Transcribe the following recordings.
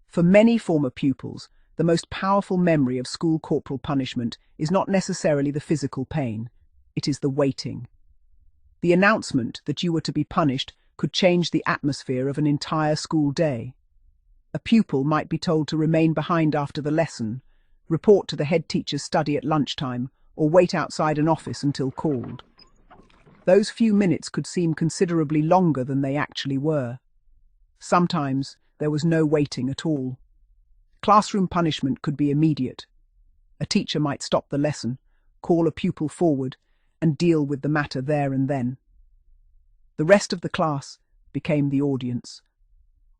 For many former pupils, the most powerful memory of school corporal punishment is not necessarily the physical pain, it is the waiting. The announcement that you were to be punished could change the atmosphere of an entire school day. A pupil might be told to remain behind after the lesson, report to the head teacher's study at lunchtime, or wait outside an office until called. Those few minutes could seem considerably longer than they actually were. Sometimes there was no waiting at all. Classroom punishment could be immediate. A teacher might stop the lesson, call a pupil forward, and deal with the matter there and then. The rest of the class became the audience.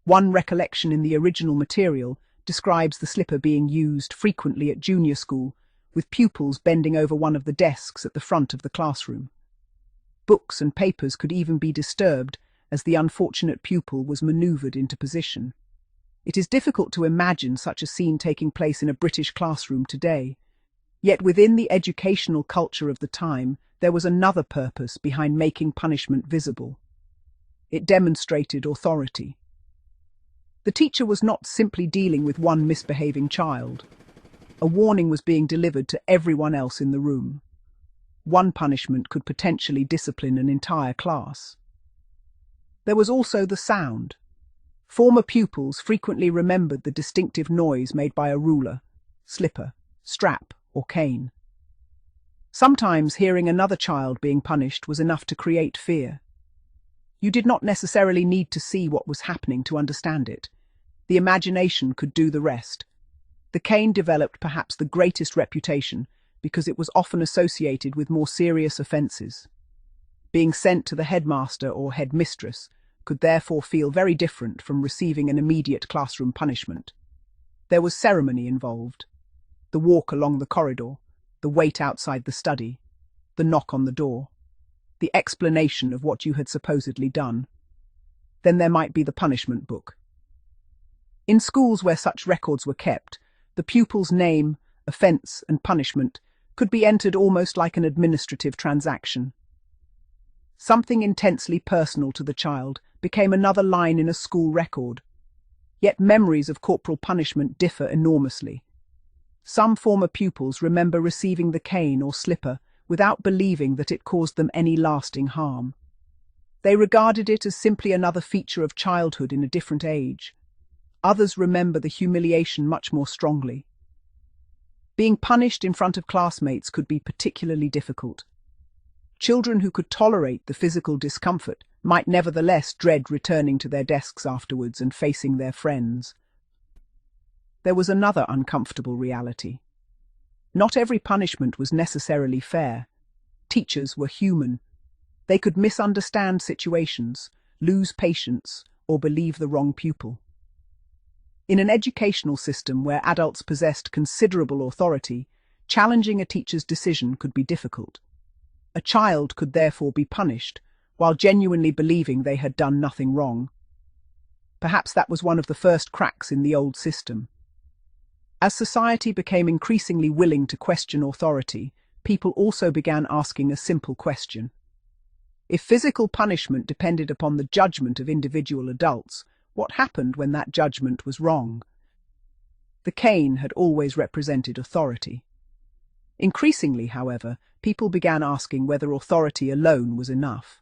One recollection in the original material describes the slipper being used frequently at junior school, with pupils bending over one of the desks at the front of the classroom. Books and papers could even be disturbed as the unfortunate pupil was manoeuvred into position. It is difficult to imagine such a scene taking place in a British classroom today. Yet within the educational culture of the time, there was another purpose behind making punishment visible. It demonstrated authority. The teacher was not simply dealing with one misbehaving child. A warning was being delivered to everyone else in the room. One punishment could potentially discipline an entire class. There was also the sound. Former pupils frequently remembered the distinctive noise made by a ruler, slipper, strap, or cane. Sometimes hearing another child being punished was enough to create fear. You did not necessarily need to see what was happening to understand it. The imagination could do the rest. The cane developed perhaps the greatest reputation because it was often associated with more serious offences. Being sent to the headmaster or headmistress could therefore feel very different from receiving an immediate classroom punishment. There was ceremony involved. The walk along the corridor, the wait outside the study, the knock on the door, the explanation of what you had supposedly done. Then there might be the punishment book. In schools where such records were kept, the pupil's name, offence, and punishment could be entered almost like an administrative transaction. Something intensely personal to the child became another line in a school record. Yet memories of corporal punishment differ enormously. Some former pupils remember receiving the cane or slipper without believing that it caused them any lasting harm. They regarded it as simply another feature of childhood in a different age. Others remember the humiliation much more strongly. Being punished in front of classmates could be particularly difficult. Children who could tolerate the physical discomfort might nevertheless dread returning to their desks afterwards and facing their friends. There was another uncomfortable reality. Not every punishment was necessarily fair. Teachers were human. They could misunderstand situations, lose patience, or believe the wrong pupil. In an educational system where adults possessed considerable authority, challenging a teacher's decision could be difficult. A child could therefore be punished, while genuinely believing they had done nothing wrong. Perhaps that was one of the first cracks in the old system. As society became increasingly willing to question authority, people also began asking a simple question. If physical punishment depended upon the judgment of individual adults, what happened when that judgment was wrong? The cane had always represented authority. Increasingly, however, people began asking whether authority alone was enough.